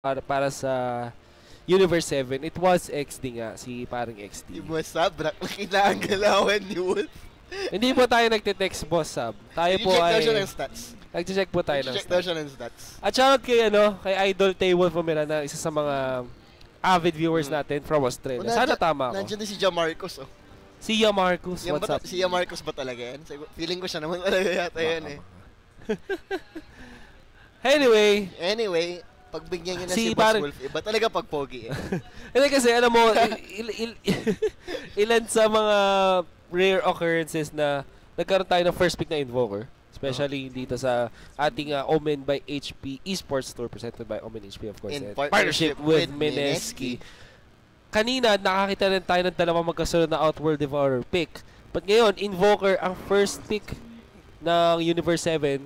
para sa Universe 7, it was XD nga, si parang XD. Yung mga sabrak na kinagalawan ni Wolf. Hindi po tayo nagte-text, boss sub. Tayo po ay... Nag-check daw siya ng stats. Nag-check po tayo ng Nag-check daw siya ng stats. At shoutout kay, kay Idol Tay Wolf na isa sa mga avid viewers natin from Australia. Sana tama ako. Nandiyan din si Jamarcus, oh. Si Yamarcus, what's up? Si Yamarcus ba talaga yan? Feeling ko siya naman talaga yata yan, eh. Anyway, pagbigyan niya na si Boss Wolf, iba talaga pag pogi, eh. Hindi kasi, alam mo, ilan sa mga rare occurrences na nagkaroon tayo ng first pick na Invoker. Especially dito sa ating OMEN by HP eSports Tour presented by OMEN HP, of course. In partnership with Mineski. Kanina, nakakita rin tayo ng dalawang magkasunod na Outworld Devourer pick. But ngayon, Invoker ang first pick ng Universe 7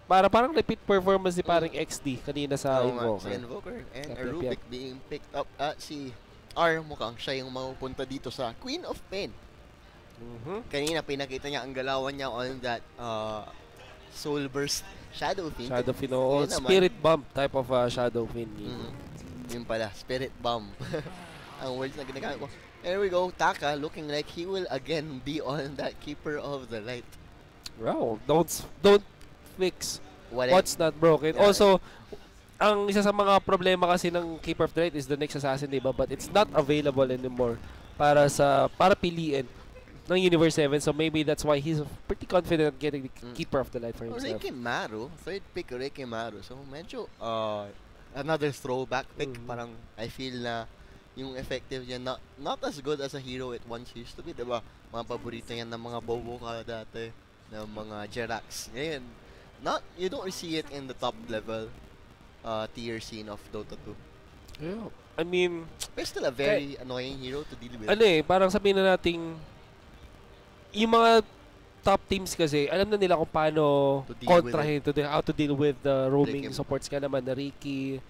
para parang repeat performance ni parang XD kanina sa Invoker. Si Invoker and a Rubik being picked up at si R mukhang siya yung mapupunta dito sa Queen of Pain. Kanina pinakita niya ang galawan niya on that Soul Burst Shadow Fin. Shadow Fin o Spirit Bomb type of Shadow Fin. Yun pala, Spirit Bomb. Ang words na ginagamit ko. There we go, Taka looking like he will again be on that Keeper of the Light. Wow, don't fix what's not broken. Yeah. Also, ang isa sa mga problema kasi ng Keeper of the Light is the next assassin, diba? But it's not available anymore para piliin ng Universe 7. So maybe that's why he's pretty confident getting the Keeper of the Light for himself. Rekimaru, third pick Rekimaru. So medyo another throwback pick. Parang I feel na yung effective niya not as good as a hero it once used to be, diba? Mga paborito yan ng mga bobo ka dati, ng mga Jerax. Ngayon, you don't see it in the top level tier scene of Dota 2. Yeah. I mean, but still a very annoying hero to deal with. Parang sabihin na nating yung mga top teams kasi, alam na nila kung paano kontrahin, how to deal with the roaming supports ka naman, the Riki,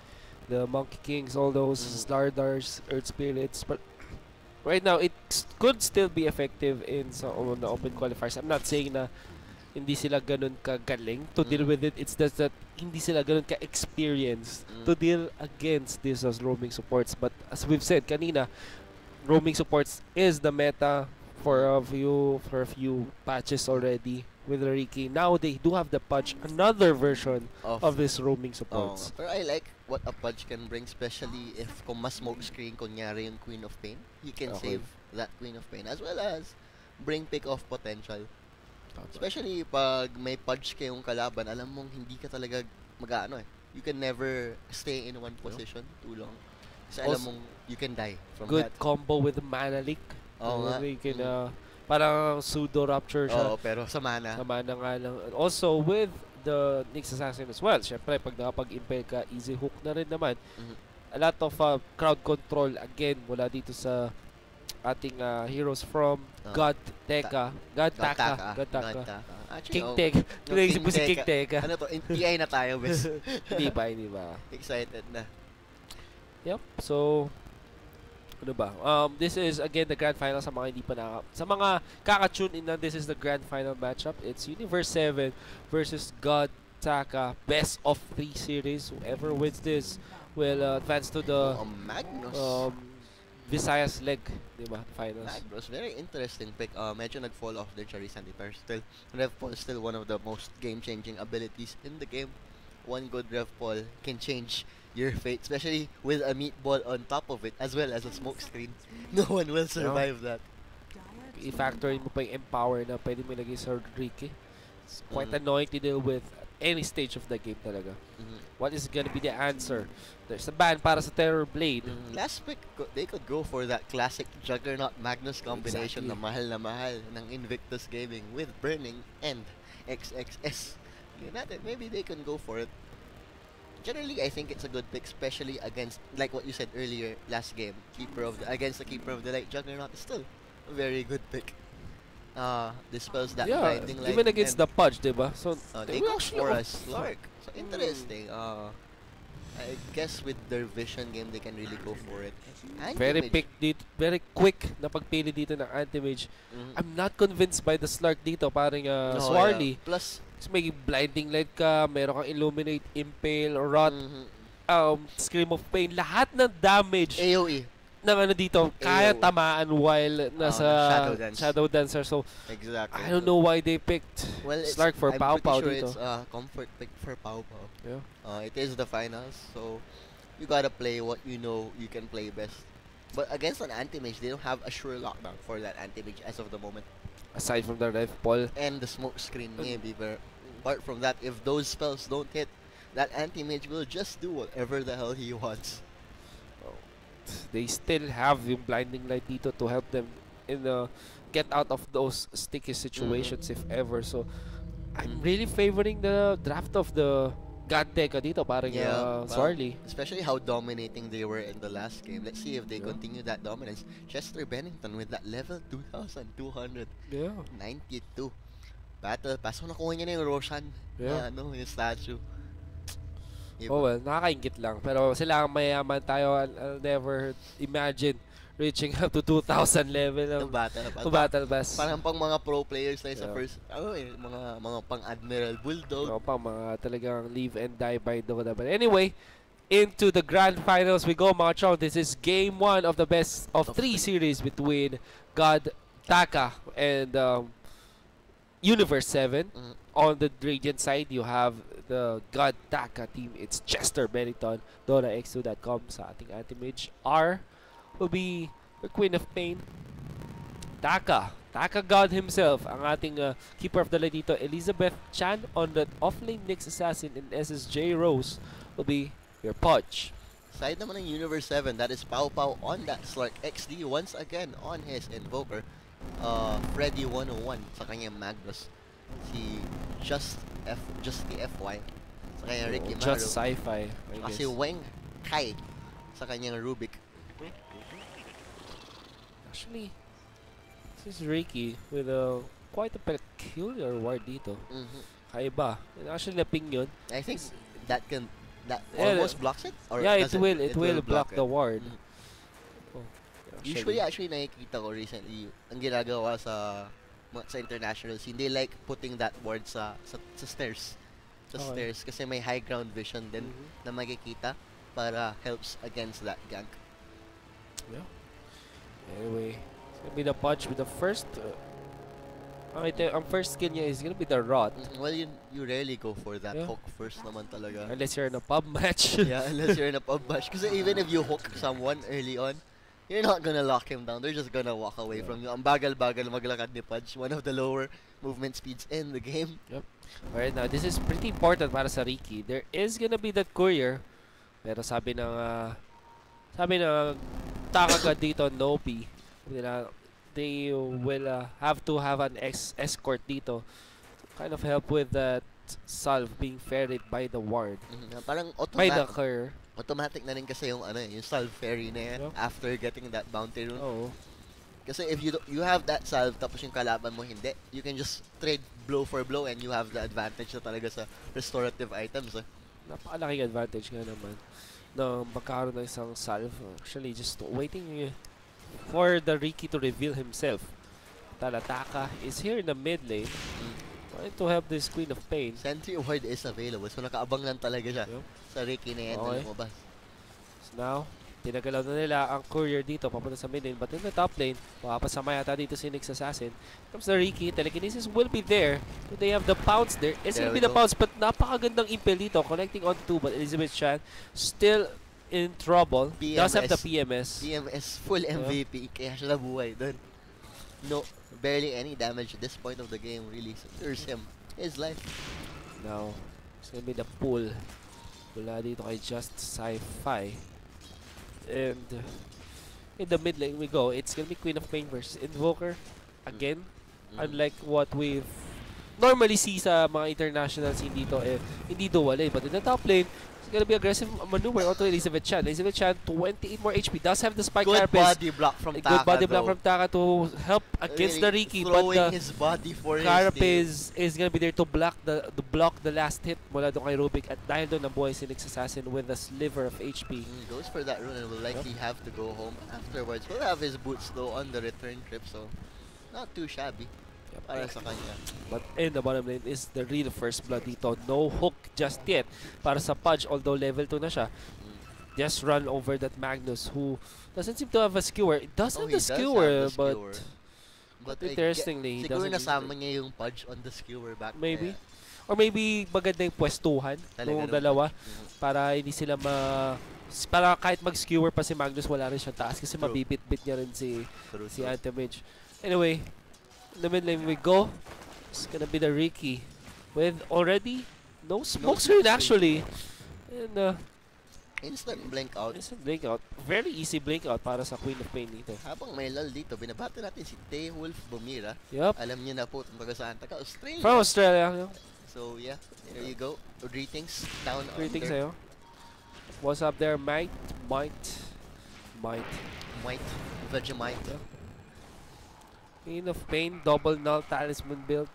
the Monkey Kings, all those Slardars, Earth Spirits. But right now, it could still be effective in the open qualifiers. I'm not saying na hindi sila ganun kagaling to deal with it. It's just that hindi sila ganun ka-experienced to deal against these roaming supports. But as we've said kanina, roaming supports is the meta for a few patches already with Riki. Now they do have the Pudge, another version of this roaming supports. But I like what a Pudge can bring, especially if kung mas smoke screen kunyari yung Queen of Pain, he can save that Queen of Pain as well as bring pick off potential. Especially pag may Pudge kayong kalaban, alam mong hindi ka talaga mag-ano eh. You can never stay in one position too long. Kasi alam mong you can die from good that. Combo with Mana Leak. You can, parang pseudo rapture siya. Pero sa mana. Sa mana nga lang. Also with the Nyx Assassin as well. Siyempre, pag nakapag-impel ka, easy hook na rin naman. A lot of crowd control again mula dito sa ating heroes from God Teka. King Teka. Naisip ko si King Teka. Ano to? TI na tayo, bes. Hindi ba? Excited na. Yep. So, ano ba? This is again the grand final sa mga hindi pa sa mga kaka-tune in na this is the grand final matchup. It's Universe 7 versus God Taka, best of 3 series. Whoever wins this will advance to the Magnus. Visayas leg, diba? Finals. Magnus, very interesting pick. Medyo nag-fall off their recently, pero still, Rev Paul is still one of the most game-changing abilities in the game. One good Rev Paul can change your fate, especially with a meatball on top of it, as well as a smoke screen. No one will survive that. I-factor mo pa yung empower na pwede mo ilagay sa Riki. It's quite annoying to deal with any stage of the game talaga. What is gonna be the answer? There's a ban para sa Terror Blade. Last pick, they could go for that classic Juggernaut Magnus combination na mahal ng Invictus Gaming with Burning and XXS. Maybe they can go for it. Generally, I think it's a good pick, especially against, like what you said earlier, last game, against the Keeper of the Light. Juggernaut is still a very good pick. Dispels that grinding light. Even against the Pudge, diba? So they go for a Slark. So interesting. I guess with their vision game, they can really go for it. Very quick na pagpili dito ng Anti-Mage. I'm not convinced by the Slark dito, parang Swarley. Plus, may blinding light ka, meron kang illuminate, impale, or rot. Scream of Pain, lahat ng damage AoE. ng ano dito, kaya AoE. tamaan while nasa Shadow Dancer. So, exactly. I don't know why they picked Slark for Pau Pau sure dito. It's a comfort pick for Pau Pau. Yeah. It is the finals, so you gotta play what you know you can play best. But against an anti-mage, they don't have a sure lockdown for that anti-mage as of the moment. Aside from the Ref Ball. And the smoke screen maybe, but apart from that, if those spells don't hit, that anti-mage will just do whatever the hell he wants. They still have yung blinding light dito to help them in get out of those sticky situations if ever. So I'm really favoring the draft of the God Deca dito, parang Swarley. Especially how dominating they were in the last game. Let's see if they continue that dominance. Chester Bennington with that level 2,292 battle pass. So nakuha niya na yung Roshan, yung statue. Oh well, nakakaingit lang. Pero sila ang mayaman tayo. I'll never imagine reaching up to 2,000 level ng battle pass. Parang pang mga pro players na sa first, mga pang Admiral Bulldog. Pang mga talagang live and die by Dota. But anyway, into the grand finals we go, mga chong. This is game 1 of the best of 3 series between God Taka and Universe 7. On the Radiant side, you have the God Taka team. It's Chester Bennington, DotaX2.com sa ating anti-mage. R will be the Queen of Pain. Taka God himself, ang ating keeper of the light dito. Elizabeth Chan on the offlane Nyx Assassin, and SSJ Rose will be your Podge. Side naman ng Universe 7, that is Pau Pau on that Slark. XD once again on his Invoker. Freddy 101 sa kanyang Magnus. Si Just the FY sa kanyang Ricky Maro. Just Sci-Fi. Kasi Weng Kai sa kanyang Rubik. Actually, this is Ricky with quite a peculiar ward dito. Kaiba. And actually, naping yun. I think that almost blocks it? Or yeah, it will block the ward. Usually, nakikita ko recently, ang ginagawa sa international scene, they like putting that ward sa stairs. Stairs kasi may high ground vision din na makikita para helps against that gank. Yeah. Anyway, it's gonna be the Punch with the first. Ang first skill niya is gonna be the Rot. Well, you rarely go for that hook first naman talaga. Unless you're in a pub match. Yeah, unless you're in a pub match. Kasi even if you hook someone early on, you're not gonna lock him down. They're just gonna walk away from you. Ang bagal-bagal maglakad ni Pudge. One of the lower movement speeds in the game. Yep. Alright, now this is pretty important para sa Ricky. There is gonna be that courier. Pero sabi ng Taka dito, Nopi, they will have to have an escort dito to kind of help with that salve being ferried by the ward. Parang by the courier. Automatic na rin kasi yung yung salve ferry na yan after getting that bounty rune. Kasi if you have that salve tapos yung kalaban mo hindi, you can just trade blow for blow and you have the advantage na talaga sa restorative items. Napakalaking advantage nga naman na magkaroon ng isang salve. Actually, just waiting for the Ricky to reveal himself. Taka is here in the mid lane. Trying to help this Queen of Pain. Sentry ward is available, so nakaabang lang talaga siya sa Ricky na yan na lumabas. So now, tinagalaw na nila ang courier dito papunta sa mid lane, but in the top lane, makapasama yata dito si Nyx Assassin. Comes the Ricky, telekinesis will be there. So they have the pounce there. It's gonna be the pounce, but napakagandang impel dito, connecting on 2, but Elizabeth Chan still in trouble. Does have the PMS. PMS full MVP, kaya siya nabuhay doon. No, barely any damage at this point of the game really secures him his life. Now, it's gonna be the pull. Mula dito kay Just Sci-Fi. And in the mid lane we go. It's gonna be Queen of Pain versus Invoker. Again, unlike what we've normally see sa mga international scene dito, hindi dual lane. But in the top lane, it's gonna be aggressive maneuver onto Elizabeth Chan. Elizabeth Chan, 28 more HP, does have the spike good carapace. Body block from Taka. Good body block from Taka to help against the Ricky, but the his body for carapace is gonna be there to block the last hit mula doon kay Rubik, at dahil doon nabuhay si Nyx Assassin with a sliver of HP. Goes for that rune and will likely have to go home afterwards. We'll have his boots though on the return trip, so not too shabby. para sa kanya. But in the bottom lane is the real first blood dito. No hook just yet para sa Pudge, although level 2 na siya. Just run over that Magnus who doesn't seem to have a skewer. It does have the skewer, but interestingly, he doesn't. Siguro nasama niya yung Pudge on the skewer back. Maybe. Or maybe maganda yung pwestuhan ng dalawa para hindi sila para kahit mag-skewer pa si Magnus, wala rin siyang taas kasi mabibit-bit niya rin si Anti-Mage. Anyway, in the mid lane we go. It's gonna be the Ricky with already no smoke screen actually. And instant blink out. Instant blink out. Very easy blink out para sa Queen of Pain dito. Habang may lull dito, binabati natin si Wolf Bumira. Yup. Alam niyo na po taga saan? Taga Australia. From Australia. So yeah, there you go. Greetings down Greetings under. sa'yo. What's up there, Might? Vegemite. Yeah. Queen of Pain, double null talisman build.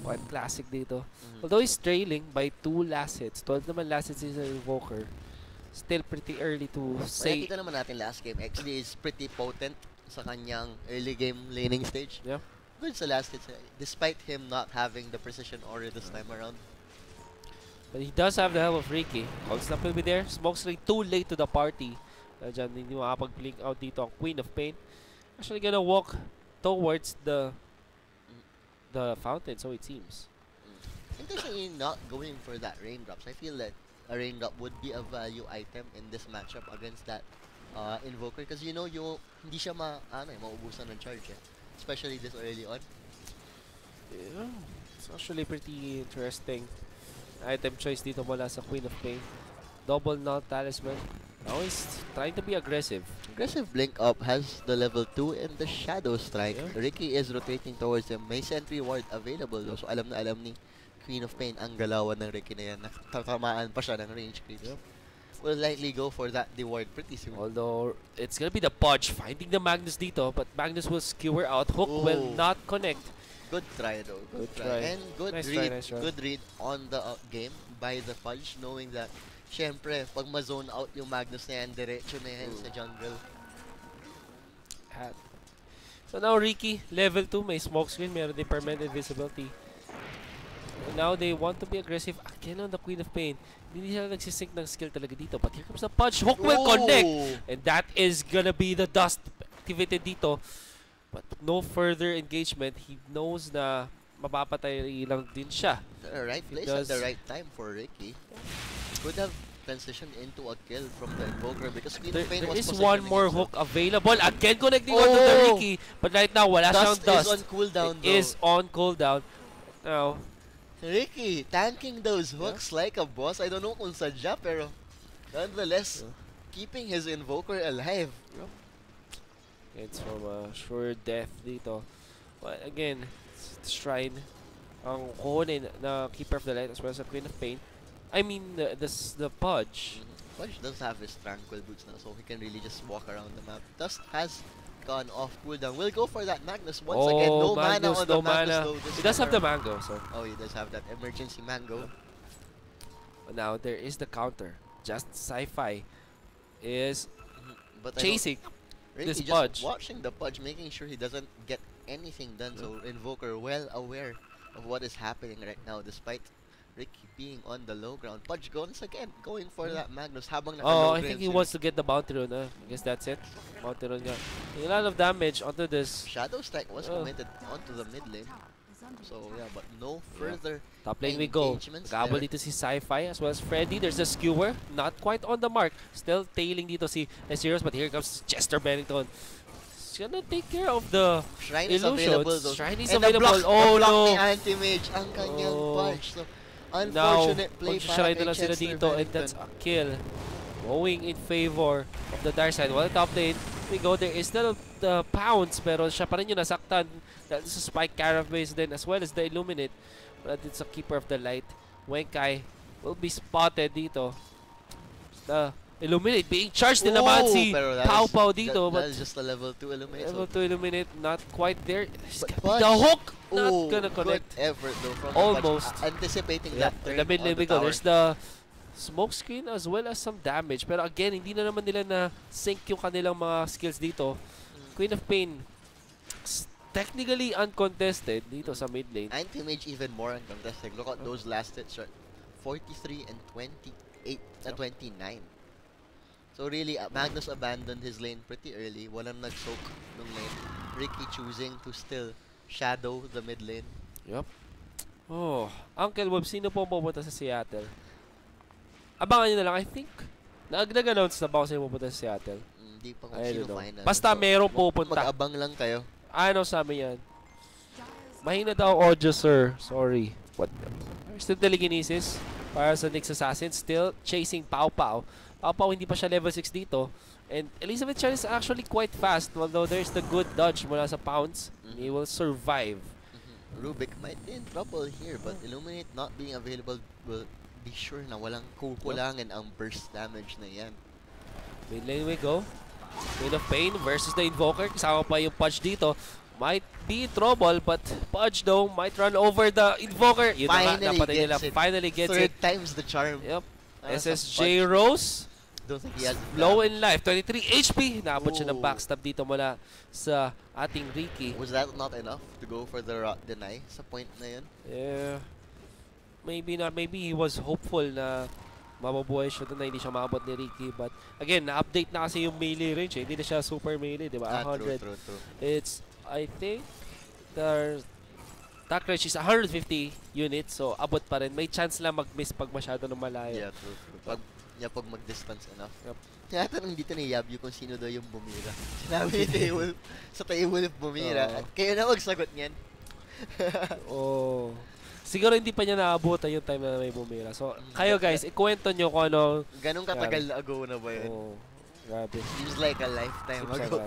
Quite classic dito. Although he's trailing by 2 last hits. 12 naman last hits is an Invoker. Still pretty early to say. Nakita naman natin last game. Actually, is pretty potent sa kanyang early game laning stage. Yeah. Good sa last hits. Despite him not having the precision aura this time around. But he does have the help of Ricky. Cold Snap will be there. Smoke screen too late to the party. Diyan hindi makapag-blink out dito ang Queen of Pain. Actually gonna walk towards the fountain, so it seems. Intentionally not going for that raindrops. I feel that a raindrop would be a value item in this matchup against that Invoker because you know hindi siya maubusan ng charge especially this early on. Yeah, it's actually pretty interesting item choice dito mula sa Queen of Pain. Double null talisman. Now he's trying to be aggressive. Aggressive blink up has the level 2 and the shadow strike. Yeah. Ricky is rotating towards him. May sentry ward available though, so alam na alam ni Queen of Pain ang galawan ng Ricky na yan. Tatamaan pa siya ng range creeps. Yep. Will likely go for that reward pretty soon. Although, it's gonna be the Pudge finding the Magnus dito, but Magnus will skewer out. Hook will not connect. Good try though. Good try. And good good read on the game by the Pudge, knowing that syempre, pag ma-zone out yung Magnus na yan, diretso na yan sa jungle. So now Ricky, level 2, may smoke screen, meron din permanent invisibility. And now they want to be aggressive again on the Queen of Pain. Hindi sila nagsisync ng skill talaga dito. But here comes the Pudge. Hook will connect. And that is gonna be the dust activated dito. But no further engagement. He knows na mapapatay lang din siya. The right place at the right time for Ricky. Could have transitioned into a kill from the Invoker because Queen of Pain was positioning. There is one more hook available. Again connecting onto the Ricky. But right now, wala siyang dust. Is on cooldown though. It is on cooldown. Now, Ricky tanking those hooks like a boss. I don't know kung sadya pero nonetheless keeping his Invoker alive. It's from a sure death dito. But again, it's the Shrine. Ang kukunin na Keeper of the Light as well as the Queen of Pain. I mean the Pudge. Pudge does have his Tranquil Boots now, so he can really just walk around the map. Dust has gone off cooldown. We'll go for that Magnus once again. No Magnus, mana on the Magnus though. He does have the mango, so. Oh, he does have that emergency mango. But now there is the counter. Just Sci-Fi is but chasing this just Pudge. Watching the Pudge, making sure he doesn't get anything done. So Invoker well aware of what is happening right now, despite Ricky being on the low ground. Pudge once again going for that Magnus habang I think he wants to get the bounty rune. I guess that's it. Bounty rune nga. A lot of damage onto this. Shadow Strike was committed onto the mid lane. So yeah, but no further top lane we go. Gabble dito si Sci-Fi as well as Freddy. There's a skewer. Not quite on the mark. Still tailing dito si Serious, but here comes Chester Bennington. He's gonna take care of the Shrine is available though. Shrine is available. Oh no! Ni Anti-Mage ang kanyang Pudge. So unfortunate play para kay na sila dito, and that's a kill. Going in favor of the dark side. Well, top lane, we go. There is still the pounce, pero siya pa rin yung nasaktan. That's a Spike Carapace then as well as the Illuminate. But it's a Keeper of the Light. Wenkai will be spotted dito. The Illuminate being charged din naman si Pau Pau dito. That is just a level 2 Illuminate. Level 2 Illuminate, not quite there. The hook! Not gonna connect. Good effort though from almost. Anticipating that turn on the tower. There's the smoke screen as well as some damage. Pero again, hindi na naman nila na sync yung kanilang mga skills dito. Queen of Pain technically uncontested dito sa mid lane. Anti-Mage even more uncontested. Look at those last hits, right? 43 and 28 and 29. So really, Magnus abandoned his lane pretty early. Walang nag-soak nung lane. Ricky choosing to still shadow the mid lane. Yup. Oh, Uncle Bob, sino po pupunta sa Seattle? Abangan nyo na lang, I think. Nag-announce na ba kung sino pupunta sa Seattle? Hindi pa kung sino final. Basta so, merong pupunta. Mag-abang lang kayo. Ano sabi yan? Mahina daw audio, sir. Sorry. What? Still telekinesis para sa next assassin. Still chasing Pau Pau. Pau Pau hindi pa siya level 6 dito. And Elizabeth Chan is actually quite fast. Although there's the good dodge mula sa Pounce. He will survive. Rubik might be in trouble here. But Illuminate not being available will be sure na walang kukulangin ang burst damage na yan. Mid lane we go. Queen of Pain versus the Invoker. Kasama pa yung Pudge dito. Might be in trouble, but Pudge though might run over the Invoker. Yun na nga, napatay nila. Finally gets it. Third time's the charm. Yep. SSJ Rose. Don't think he has low in life. 23 HP. Naabot siya ng backstab dito mula sa ating Ricky. Was that not enough to go for the deny sa point na yun? Yeah. Maybe not. Maybe he was hopeful na mababuhay siya doon na hindi siya maabot ni Ricky. But again, na-update na kasi yung melee range. Hindi na siya super melee, di ba? 100. True. It's, I think, the attack range is 150 units. So, abot pa rin. May chance lang mag-miss pag masyado ng malayo. Yeah, true. Pag mag-distance enough. Yep. Tinatanong dito ni Yabyu kung sino daw yung bumira. Sinabi ni Taywolf, sa Taywolf bumira. At kayo na magsagot niyan. Oh. Siguro hindi pa niya naabutan yung time na may bumira. So, kayo guys, ikwento nyo kung ano. Ganong katagal na ago na ba yun? Oh, grabe. Seems like a lifetime ago.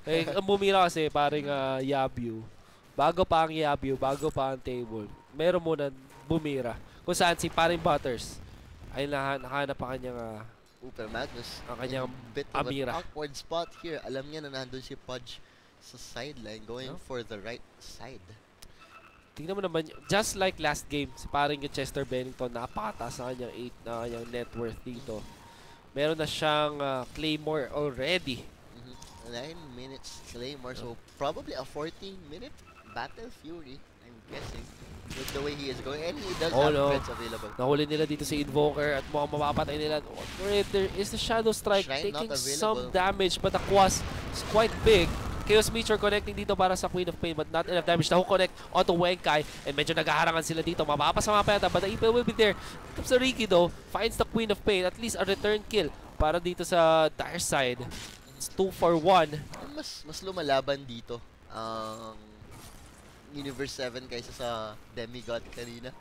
Eh, ang bumira kasi parang Yabyu. Bago pa ang Yabyu, bago pa ang table, meron muna bumira. Kung saan si paring Butters ay nakahanap pa kanyang Uper Magnus. Ang kanyang bit of an awkward spot here. Alam niya na nandun si Pudge sa sideline going for the right side. Tingnan mo naman, just like last game, si paring yung Chester Bennington, napakataas na kanyang net worth dito. Meron na siyang Claymore already. 9 minutes Claymore, so probably a 14-minute Battle Fury, I'm guessing, with the way he is going. And he does have threats available. Nahuli nila dito si Invoker at mukhang mapapatay nila. There is the Shadow Strike taking some damage, but the Quas is quite big. Chaos Meteor connecting dito para sa Queen of Pain, but not enough damage na connect onto Wenkai. And medyo naghaharangan sila dito. Mapapasama pa yata, but the Impel will be there. Tapos sa Ricky though, finds the Queen of Pain. At least a return kill para dito sa Dire side. It's 2 for 1. Mas lumalaban dito ang Universe 7 kaysa sa Demigod kanina.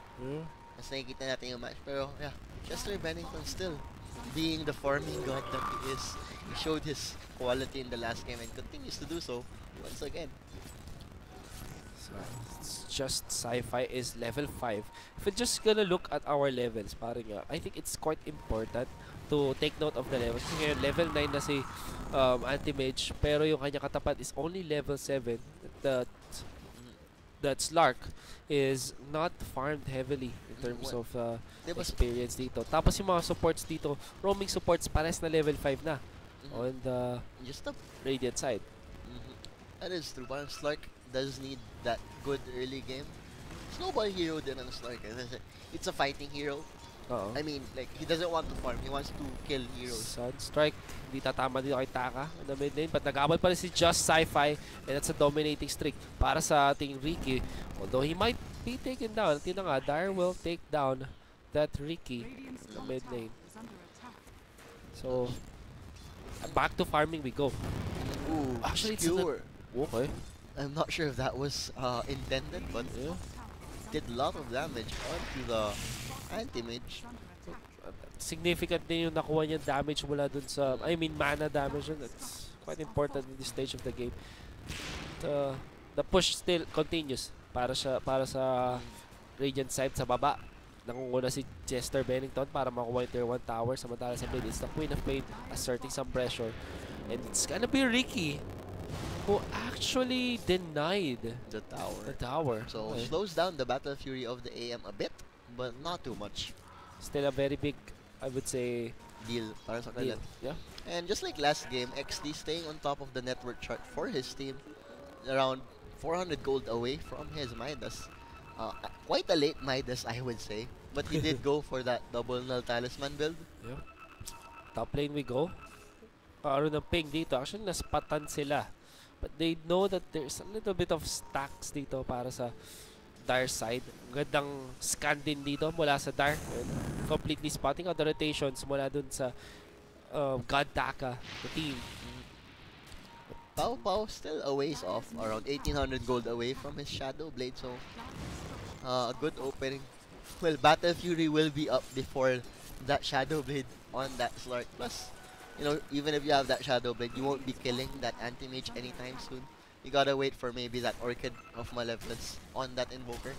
Mas nakikita natin yung match. Pero yeah, Chester Bennington still being the farming god that he is. He showed his quality in the last game and continues to do so once again. So, it's just Sci-Fi is level 5. If we're just gonna look at our levels, parang I think it's quite important to take note of the levels. Kasi ngayon, level 9 na si Anti-Mage, pero yung kanya katapat is only level 7. That Slark is not farmed heavily in terms of experience dito. Tapos yung mga supports dito, roaming supports, pares na level 5 na on the Radiant side. That is true. Parang Slark does need that good early game. Snowball hero din ang Slark. It's a fighting hero. I mean, like, he doesn't want to farm. He wants to kill heroes. Sunstrike, hindi tatama dito kay Taka in the mid lane. But nag-abot pa rin si Just Sci-Fi. And that's a dominating streak para sa ating Ricky. Although he might be taken down. Tingnan nga, Dire will take down that Ricky in the mid lane. So, back to farming we go. Ooh, actually, Skewer. Okay. I'm not sure if that was intended, but did a lot of damage onto the Anti-Mage. Significant din yung nakuha niya damage mula dun sa, I mean mana damage. That's quite important in this stage of the game. The push still continues para sa Radiant side sa baba. Nangunguna si Chester Bennington para makuha yung tier 1 tower. Samantala sa mid, it's the Queen of Pain asserting some pressure. And it's gonna be Ricky who actually denied the tower. So slows down the Battle Fury of the AM a bit, but not too much. Still a very big, I would say, deal para sa kanila. Yeah. And just like last game, XD staying on top of the network chart for his team, around 400 gold away from his Midas. Quite a late Midas, I would say. But he did go for that double null talisman build. Yeah. Top lane we go. Karoon ng ping dito. Actually, naspatan sila. But they know that there's a little bit of stacks dito para sa Dire side. Gandang scan din dito mula sa Dire. Completely spotting out the rotations mula dun sa God Taka, the team. Pau Pau still a ways off, around 1800 gold away from his Shadow Blade, so a good opening. Well, Battle Fury will be up before that Shadow Blade on that Slark. Plus, you know, even if you have that Shadow Blade, you won't be killing that Anti-Mage anytime soon. You gotta wait for maybe that Orchid of Malevolence on that Invoker.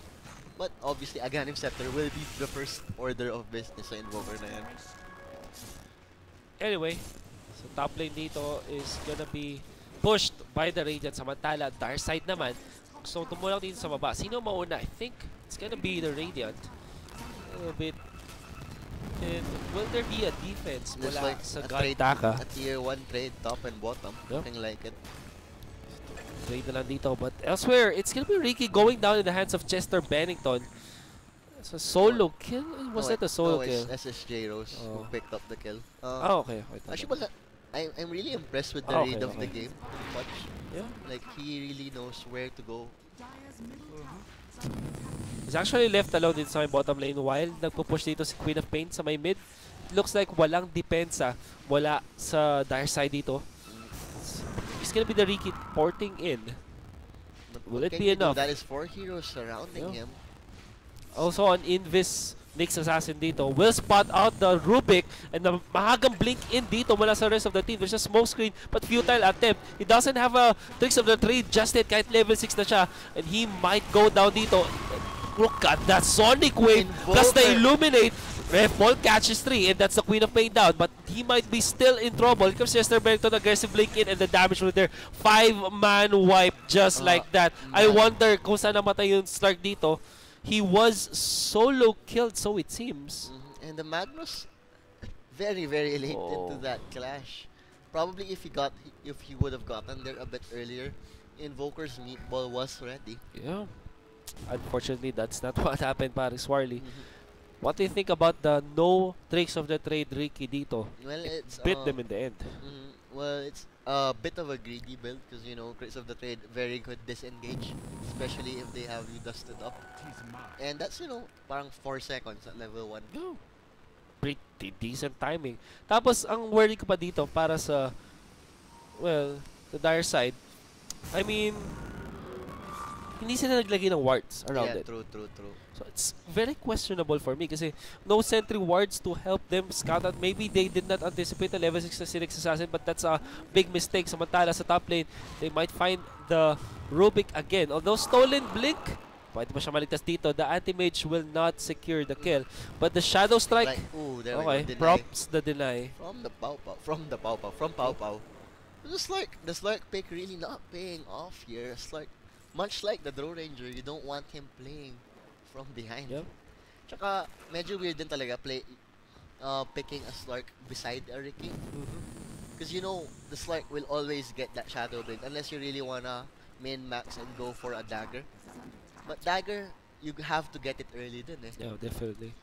But obviously, Aghanim Scepter will be the first order of business sa Invoker na yan. Anyway, so top lane dito is gonna be pushed by the Radiant. Samantala, Dark side naman. So tumulak dito sa baba. Sino mauna? I think it's gonna be the Radiant. A little bit. And will there be a defense mula like sa a God trade, Taka? a tier 1 trade, top and bottom. Yep. Something like it. Trade na lang dito. But elsewhere, it's gonna be Ricky going down in the hands of Chester Bennington. So solo kill? Was that a solo kill? It's SSJ Rose who picked up the kill. Okay. Actually, I'm really impressed with the read of the game. Watch. Yeah. Like, he really knows where to go. He's actually left alone dito sa may bottom lane while nagpo-push dito si Queen of Pain sa may mid. It looks like walang depensa wala sa Dire side dito. It's gonna be the Ricky porting in. But will it be enough? That is 4 heroes surrounding him. Also on Invis, Nyx Assassin dito will spot out the Rubik and the mahagang blink in dito mula sa rest of the team. There's a smoke screen but futile attempt. He doesn't have a tricks of the trade just yet kahit level 6 na siya and he might go down dito. Look at that Sonic Wave plus the Illuminate. Ref Ball catches 3 and that's the Queen of Pain down but he might be still in trouble. Here comes Chester Bennington, aggressive blink in and the damage with their 5-man wipe just like that. I wonder kung saan namatay yung Slark dito. He was solo killed, so it seems. And the Magnus, very late into that clash. Probably if he would have gotten there a bit earlier, Invoker's meatball was ready. Yeah. Unfortunately, that's not what happened, pare Swarley. What do you think about the no tricks of the trade Ricky dito? Well, it's bit them in the end. Well, it's a bit of a greedy build because, you know, crits of the trade very good disengage, especially if they have you dusted up. And that's, you know, parang 4 seconds at level 1. No. Pretty decent timing. Tapos, ang worry ko pa dito para sa, well, the Dire side, I mean, hindi sila naglagay ng wards around it. True. So it's very questionable for me kasi no sentry wards to help them scout out. Maybe they did not anticipate the level 6 na Nyx Assassin but that's a big mistake. Samantala sa top lane, they might find the Rubik again. Although stolen blink, pwede pa siya maligtas dito. The anti-mage will not secure the kill. But the Shadow Strike, okay, props the deny. From Pau Pau. The Slark pick really not paying off here. Slark, much like the Draw Ranger, you don't want him playing from behind. Yep. Tsaka, medyo weird din talaga picking a Slark beside a Ricky. Because you know, the Slark will always get that Shadow Blade unless you really wanna min-max and go for a Dagger. But Dagger, you have to get it early din eh. Yeah, definitely.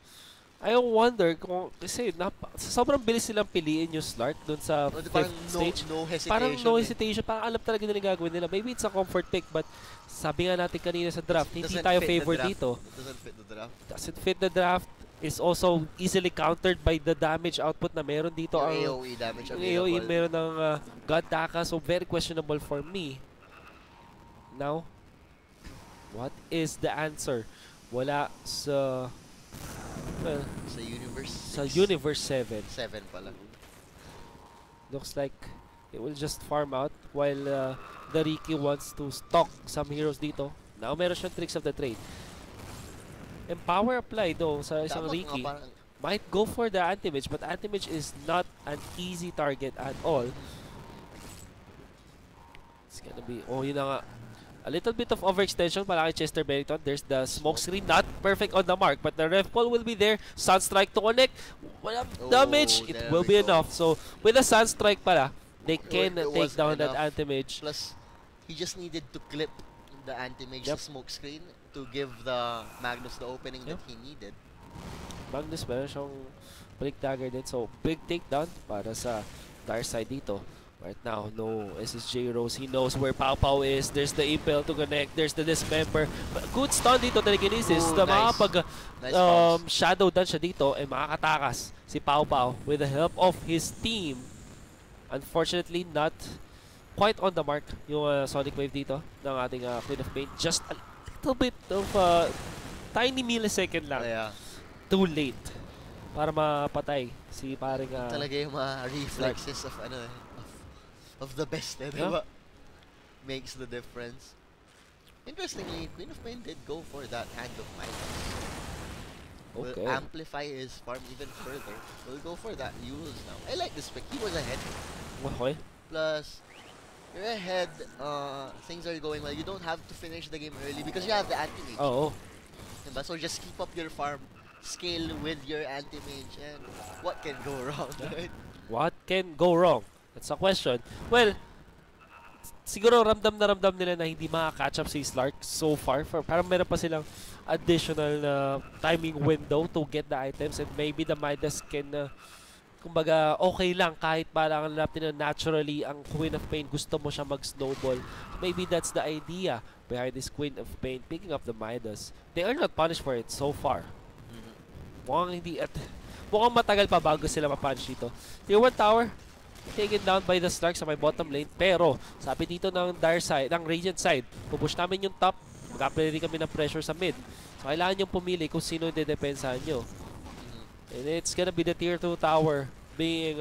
I wonder kung, kasi sobrang bilis silang piliin yung Slark dun sa 5th stage. No hesitation. Parang no hesitation. Parang alam talaga nila gagawin nila. Maybe it's a comfort pick but sabi nga natin kanina sa draft, hindi tayo favor dito. It doesn't fit the draft. Doesn't fit the draft. Is also easily countered by the damage output na meron dito. Yung AoE damage available. AoE meron ng God Taka. So very questionable for me. Now, what is the answer? Wala sa... Well, sa Universe 6. Sa Universe 7. 7 pala. Looks like it will just farm out while the Ricky wants to stock some heroes dito. Now meron siyang tricks of the trade. Empower apply though sa isang Ricky. Might go for the anti-mage but anti-mage is not an easy target at all. It's gonna be, yun na nga. A little bit of overextension para kay Chester Bennington. There's the smoke screen, not perfect on the mark, but the ref ball will be there. Sunstrike to connect. Walang damage. It will be enough. So, with the Sunstrike pala, they can take down that anti-mage. Plus, he just needed to clip the anti-mage smoke screen to give the Magnus the opening that he needed. Magnus meron siyang blink dagger din. So, big takedown para sa Dire side dito. Right now, no SSJ Rose. He knows where Pau Pau is. There's the impel to connect. There's the dismember. Good stun dito telekinesis. Na makapag shadow dance siya dito ay makakatakas si Pau Pau with the help of his team. Unfortunately, not quite on the mark yung Sonic Wave dito ng ating Queen of Pain. Just a little bit of tiny millisecond lang. Too late para mapatay si paring talaga yung mga reflexes of the best, diba? Makes the difference. Interestingly, Queen of Pain did go for that Hand of Midas. Will amplify his farm even further. We'll go for that Yules now. I like this pick. He was ahead. Okay. Plus, you're ahead. Things are going well. You don't have to finish the game early because you have the anti-mage. Diba? So just keep up your farm. Scale with your anti-mage, and what can go wrong, right? What can go wrong? That's a question. Well, siguro ramdam na ramdam nila na hindi makaka-catch up si Slark so far. Parang meron pa silang additional timing window to get the items, and maybe the Midas can, kumbaga, okay lang kahit parang natin na naturally ang Queen of Pain gusto mo siya mag-snowball. Maybe that's the idea behind this Queen of Pain picking up the Midas. They are not punished for it so far. Mukhang matagal pa bago sila ma-punch dito. Tier 1 tower taken down by the Slark sa may bottom lane. Pero sabi dito ng Dire side, ng Radiant side, pupush namin yung top. Mag-apply rin kami ng pressure sa mid. So kailangan yung pumili kung sino yung dedepensahan nyo. And it's gonna be the tier 2 tower being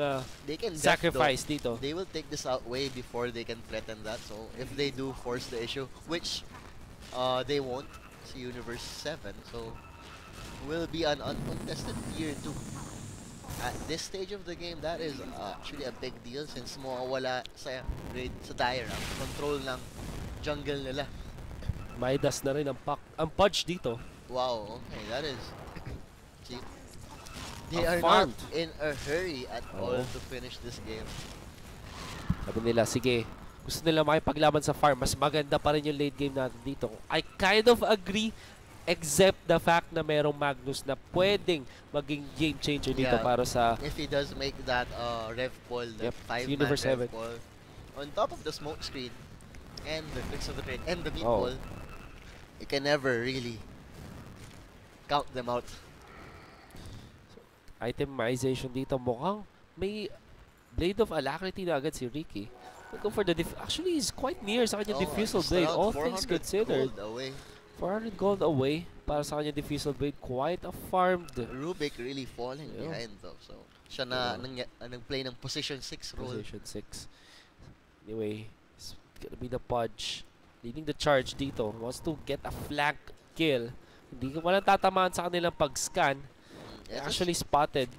sacrificed dito. They will take this out way before they can threaten that. So if they do force the issue, which they won't, it's Universe 7. So will be an uncontested tier 2. At this stage of the game, that is actually a big deal since mawawala sa Dire ang control ng jungle nila. Midas na rin ang Pudge dito. Wow, okay, that is... See, they are not in a hurry at all to finish this game. Sabi nila, sige, gusto nila makipaglaban sa farm, mas maganda pa rin yung late game natin dito. I kind of agree, except the fact na merong Magnus na pwedeng maging game changer dito para sa... If he does make that rev poll, the 5-man rev poll, on top of the smoke screen, and the flicks of the trade, and the meat poll, you can never really count them out. So, itemization dito mukhang may Blade of Alacrity na agad si Ricky. Go for the actually, he's quite near sa kanya Diffusal Blade, all things considered. 400 gold away para sa kanya Diffusal Blade. Quite a farmed. Rubik really falling behind though. So, siya na nag-play ng position 6 role. Position 6. Anyway, it's gonna be the Pudge leading the charge dito. Wants to get a flank kill. Hindi ko walang tatamaan sa kanilang pag-scan. Actually spotted.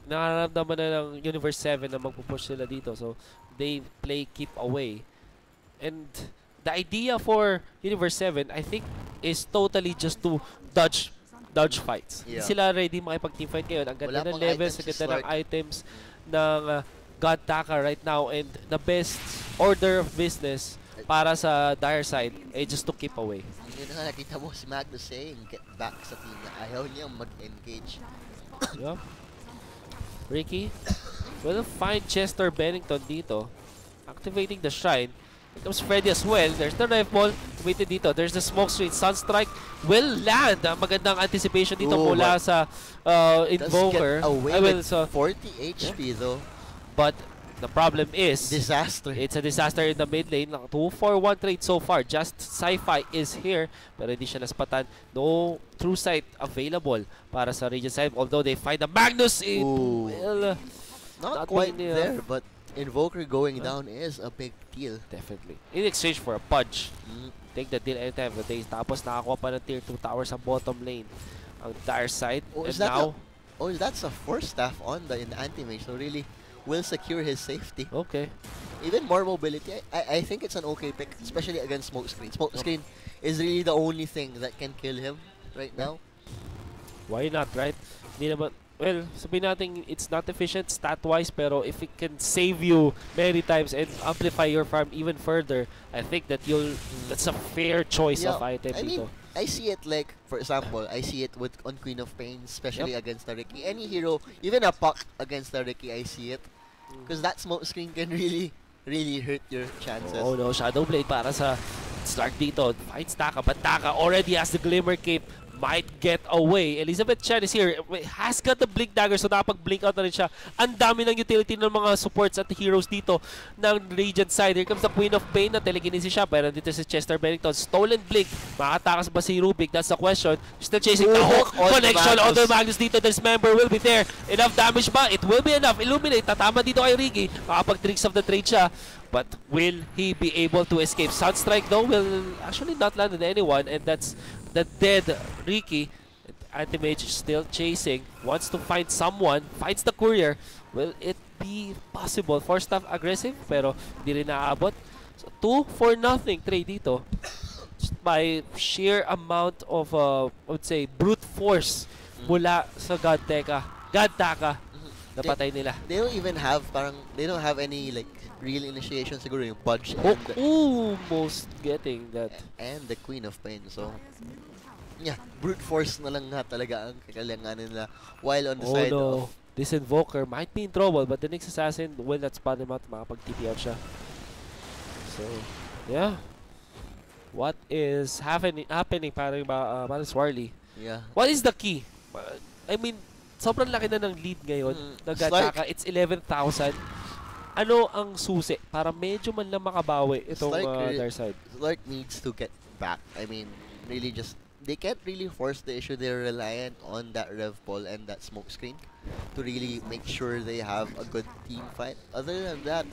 Nararamdaman na ng Universe 7 na magpupush sila dito. So, they play keep away. And the idea for Universe 7, I think, is totally just to dodge fights. Hindi sila ready makipag-teamfight ngayon. Ang ganda ng levels, ang ganda ng items ng God Taka right now. And the best order of business para sa Dire side ay just to keep away. Yun na nakita mo si Magnus saying, get back sa team na ayaw niya mag-engage. Ricky will find Chester Bennington dito. Activating the Shrine. Here comes Freddy as well. There's the Rev Ball. Waited dito. There's the Smoke Screen. Sunstrike will land. Magandang anticipation dito mula sa Invoker. Does get away with 40 HP though. But the problem is... disaster. It's a disaster in the mid lane. 2-4-1 trade so far. Just Sci-Fi is here. Pero hindi siya naspatan. No True Sight available para sa Radiant side. Although they find the Magnus. Well, not quite there, but Invoker going down is a big deal. Definitely. In exchange for a Pudge. Take the deal anytime of the day. Tapos nakakuha pa ng tier 2 tower sa bottom lane. Ang Dire side. And now... that's a 4-staff on the anti-mage. So really will secure his safety. Okay. Even more mobility. I think it's an okay pick, especially against Smoke Screen. Smoke Screen is really the only thing that can kill him right now. Why not, right? Hindi naman... well, sabihin natin it's not efficient stat-wise, pero if it can save you many times and amplify your farm even further, I think that that's a fair choice of item I dito. mean, I see it like, for example, I see it on Queen of Pain, especially against the Ricky. Any hero, even a Puck against the Ricky, I see it. Because that smoke screen can really hurt your chances. Oh no, Shadow Blade para sa start dito. Finds Taka, but Taka already has the Glimmer Cape. Might get away. Elizabeth Chen is here. Has got the Blink Dagger, so nakapag-blink out na rin siya. Ang dami ng utility ng mga supports at heroes dito ng Radiant side. Here comes the Queen of Pain na telekinesis siya. Pero dito si Chester Bennington. Stolen Blink. Makatakas ba si Rubik? That's the question. Still chasing the hook. Connection on the Magnus dito. This member will be there. Enough damage ba? It will be enough. Illuminate. Tatama dito kay Ricky. Makapag-tricks of the trade siya. But will he be able to escape? Sunstrike though will actually not land on anyone, and that's the dead Ricky. Anti-Mage still chasing, wants to find someone, finds the courier. Will it be possible? Force staff aggressive, pero hindi rin naaabot. So 2-0 trade dito. Just by sheer amount of, I would say, brute force mula sa God Taka. Napatay nila. They don't even have, they don't have any like real initiation siguro yung Pudge almost getting that. And the Queen of Pain. So, yeah, brute force na lang nga talaga ang kakalanganin nila. While on the side of... This Invoker might be in trouble, but the next Assassin will not spot him out. Makapag-TP out siya. So, yeah. What is happening para Swarley? Yeah. What is the key? I mean, sobrang laki na ng lead ngayon. Nag-ataka. It's 11,000. Ano ang susi para medyo man lang makabawi itong their side? Lark needs to get back. I mean, really just, they can't really force the issue. They're reliant on that rev ball and that smoke screen to really make sure they have a good team fight. Other than that,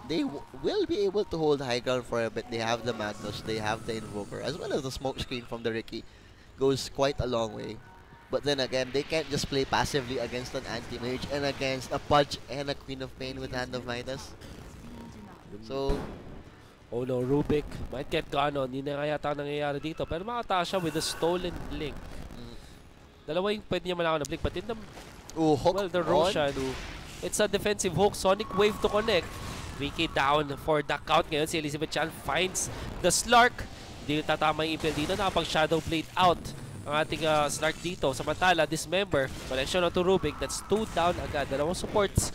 they will be able to hold high ground for a bit. They have the Magnus, they have the Invoker, as well as the smoke screen from the Ricky. Goes quite a long way. But then again, they can't just play passively against an anti-mage and against a Pudge and a Queen of Pain with Hand of Midas. So, oh no, Rubik might get gone on. Hindi na kaya yata nangyayari dito. Pero makataas siya with a stolen blink. Dalawa yung pwede niya malakaw na blink. But in the, the Roshan, it's a defensive hook. Sonic Wave to connect. Ricky down for the count ngayon. Si Elizabeth Chan finds the Slark. Hindi tatama yung impel dito. Nakapag-Shadow Blade out ang ating Slark dito. Samantala, Dismember, connection to Rubik. That's 2 down agad. Dalawang supports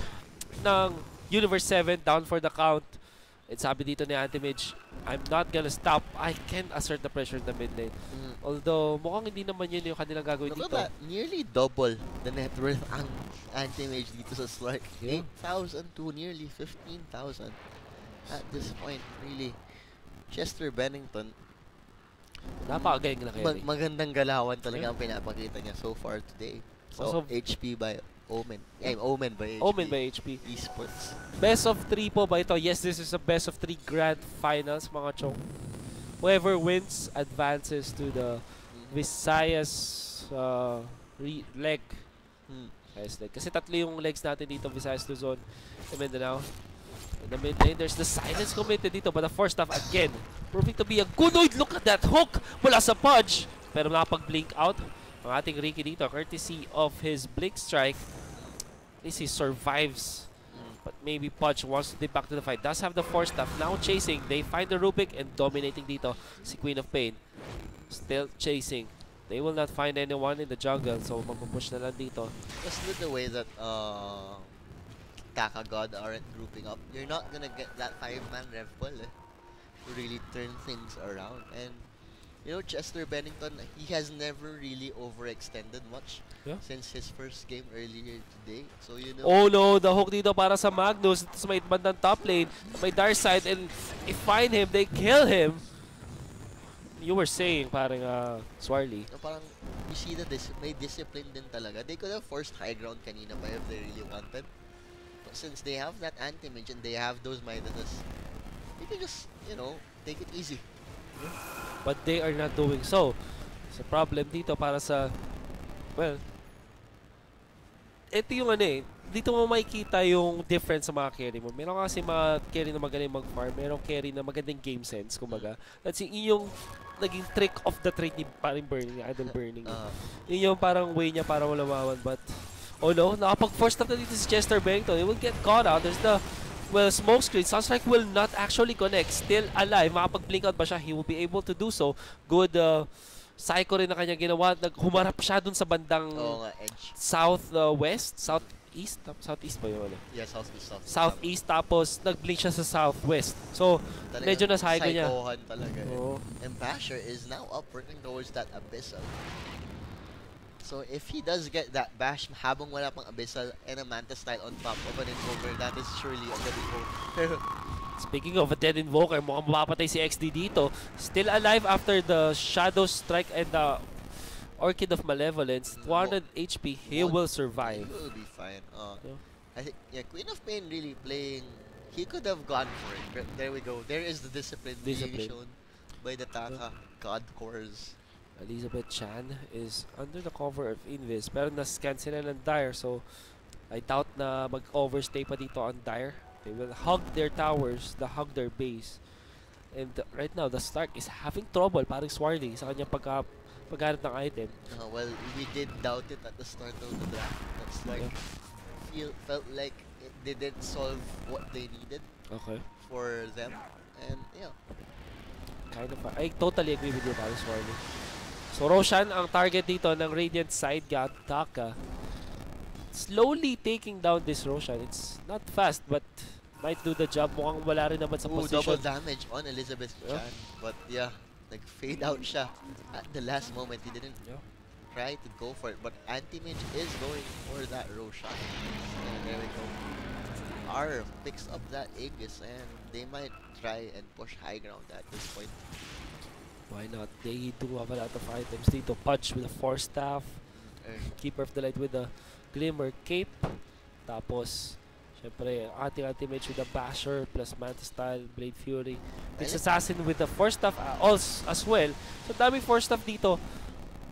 ng Universe 7 down for the count. At sabi dito ni Anti-Mage, I'm not gonna stop. I can't assert the pressure in the mid lane. Although, mukhang hindi naman yun yung kanilang gagawin dito. Nearly double the net worth ang Anti-Mage dito sa Slark. 8,000 to nearly 15,000 at this point. Really, Chester Bennington, napakagaling na kayo. Magandang galawan talaga ang pinapakita niya so far today. So, also, HP by OMEN. OMEN by HP. OMEN by HP. eSports. Best of 3 po ba ito? Yes, this is a best of 3 grand finals, mga chong. Whoever wins advances to the Visayas leg. Kasi tatlo yung legs natin dito, Visayas, Luzon, and Mindanao. In the mid lane, there's the silence committed dito, but the force staff again proving to be a good oid. Look at that hook mula sa Pudge, pero nakapag-blink out ang ating Ricky dito, courtesy of his blink strike. At least he survives, but maybe Pudge wants to dip back to the fight. Does have the force staff now chasing. They find the Rubik and dominating dito si Queen of Pain. Still chasing. They will not find anyone in the jungle, so magpupush na lang dito. Just with the way that Taka God aren't grouping up, you're not gonna get that 5-man rev ball to really turn things around. And you know, Chester Bennington, he has never really overextended much since his first game earlier today. So you know. Oh no, the hook dito para sa Magnus. Ito sa may bandang top lane, may dark side, and if find him, they kill him. You were saying parang Swarley. No, parang you see that may discipline din talaga. They could have forced high ground kanina pa if they really wanted. Since they have that anti-mage and they have those Midas, they can just, you know, take it easy. But they are not doing so. Sa problem dito para sa, well, ito yung dito mo makikita yung difference sa mga carry mo. Meron kasi mga carry na magaling mag-farm, meron carry na magandang game sense, kumbaga. That's yung naging trick of the trade ni paring Burning, ni Idol Burning. Yun yung parang way niya para malawawan, but Oh no, nakapag-force stop na dito si Chester Bennington. He will get caught out. There's the, well, smoke screen. Sounds like will not actually connect. Still alive. Makapag-blink out ba siya? He will be able to do so. Good psycho rin na kanya ginawa. Humarap siya dun sa bandang edge. southwest? Southeast? Southeast ba yun? Yeah, southeast. Southeast, tapos nag-blink siya sa southwest. So, talagang medyo nasa niya. Psychohan talaga. And Basher is now up working towards that Abyssal. So if he does get that bash habang wala pang Abyssal and a Manta style on top of an Invoker, that is surely a dead Invoker. Speaking of a dead Invoker, mukhang mapapatay si XD dito. Still alive after the Shadow Strike and the Orchid of Malevolence. 200 HP, he will survive. He will be fine. I think, yeah, Queen of Pain really playing. He could have gone for it. There we go. There is the discipline being shown by the Taka God Cores. Elizabeth Chan is under the cover of Invis, pero na-scan sila ng Dire, so I doubt na mag-overstay pa dito on Dire. They will hug their towers, hug their base. And right now, the Stark is having trouble, parang Swarley, sa kanyang paghanap ng item. Well, we did doubt it at the start of the draft. That's like, felt like it didn't solve what they needed for them. And yeah. Kind of, I totally agree with you, parang Swarley. So Roshan ang target dito ng Radiant side. Taka slowly taking down this Roshan. It's not fast but might do the job. Mukhang wala rin naman sa position. Double damage on Elizabeth Chan. But yeah, like fade out siya at the last moment. He didn't try to go for it. But Anti-Mage is going for that Roshan. And there we go. R picks up that Aegis and they might try and push high ground at this point. Why not? They do have a lot of items dito. Punch with a Force Staff. Keeper of the Light with the Glimmer Cape. Tapos, syempre, ating Anti-Mage with the Basher plus Manta Style, Blade Fury. This Assassin with the Force Staff as well. So, daming Force Staff dito.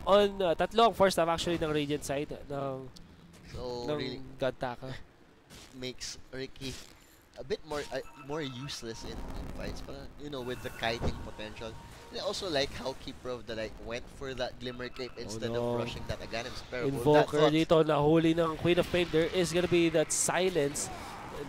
On tatlong Force Staff actually ng Radiant side ng really God Taka. Makes Ricky a bit more useless in fights, but you know, with the kiting potential. And I also like how Keeper of the Light went for that Glimmer Cape instead of rushing that Aghanim Sparrow. Invoker dito, nahuli ng Queen of Pain. There is gonna be that silence.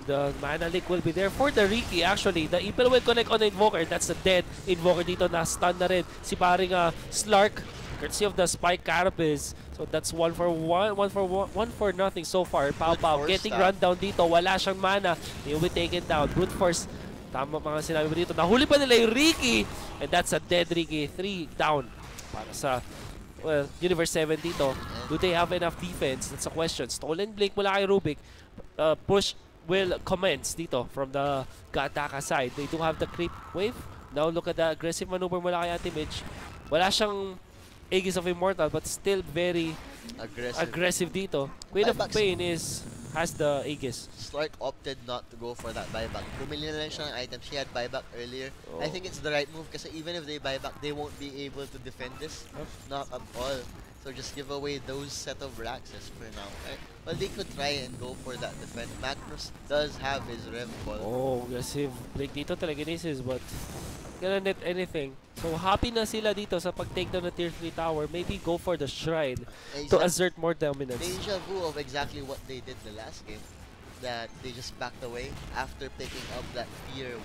The Mana Leak will be there for the Ricky actually. The Impel will connect on the Invoker. That's a dead Invoker dito. Na-stun na rin si paring Slark. Courtesy of the Spike Carapace. So that's one for nothing so far. Pau getting run down dito. Wala siyang mana. He will be taken down. Brute Force. Tama mga sinabi mo dito. Nahuli pa nila yung Ricky. And that's a dead Ricky. 3 down. Para sa, well, Universe 7 dito. Do they have enough defense? That's a question. Stolen Blink mula kay Rubik. Push will commence dito from the Gataka side. They do have the creep wave. Now look at the aggressive maneuver mula kay Anti-Mage. Wala siyang Aegis of Immortal but still very aggressive dito. Queen of Pain has the Aegis. Slark opted not to go for that buyback. Bumili na lang siya ng items. She had buyback earlier. I think it's the right move kasi even if they buyback, they won't be able to defend this. Not at all. So just give away those set of Raxes for now. Well, they could try and go for that defense. Magnus does have his Rev Ball. Oh, aggressive break dito telekinesis but gonna net anything. So happy na sila dito sa pag-take down ng Tier 3 tower. Maybe go for the Shrine to assert more dominance. Deja vu of exactly what they did the last game. That they just backed away after picking up that Tier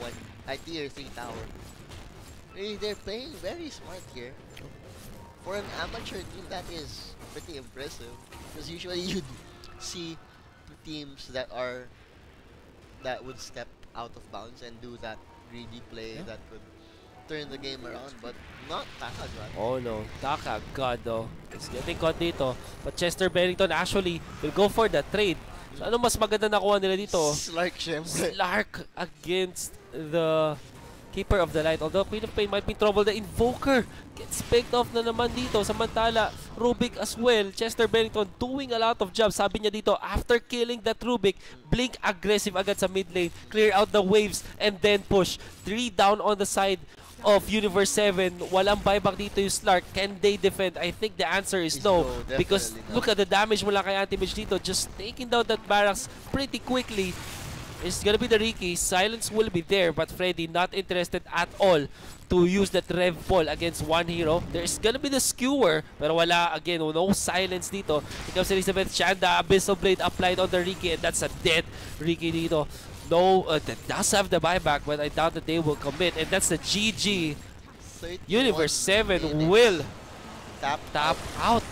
3 tower. Really, they're playing very smart here. For an amateur team, that is pretty impressive. Because usually you'd see teams that would step out of bounds and do that greedy play that could turn the game around, but not Taka God. Oh no, Taka God though. It's getting caught dito. But Chester Bennington actually will go for the trade. So ano mas maganda nakuha nila dito? Slark syempre. Slark against the Keeper of the Light. Although Queen of Pain might be in trouble, the Invoker gets picked off na naman dito. Samantala, Rubik as well. Chester Bennington doing a lot of jobs. Sabi niya dito, after killing that Rubik, blink aggressive agad sa mid lane, clear out the waves, and then push. 3 down on the side of Universe 7. Walang buyback dito yung Slark. Can they defend? I think the answer is no. Because look at the damage mula kay Anti-Mage dito. Just taking down that barracks pretty quickly. It's gonna be the Ricky. Silence will be there, but Freddy not interested at all to use that Rev Ball against one hero. There's gonna be the Skewer, pero wala, again, no silence dito. Here comes Elizabeth Chanda, Abyssal Blade applied on the Ricky, and that's a dead Ricky dito. No, that does have the buyback, but I doubt that they will commit, and that's the GG. Universe 7 will tap out.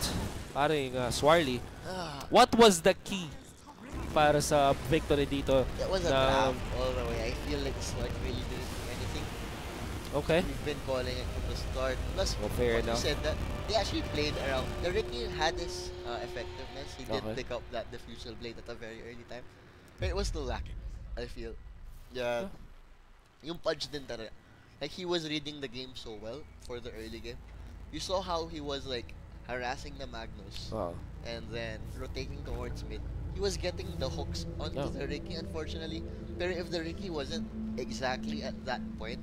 Paring Swarley. What was the key para sa victory dito? It was a grab all the way. I feel like Swarley really didn't do anything. Okay. We've been calling it from the start. Plus, fair you enough. said that they actually played around. The Ricky had his effectiveness. He did pick up that diffusal blade at a very early time. But it was still lacking, I feel. Yeah. Yung punch din talaga. Like, he was reading the game so well for the early game. You saw how he was, like, harassing the Magnus. And then rotating towards mid. He was getting the hooks onto the Ricky, unfortunately. But if the Ricky wasn't exactly at that point,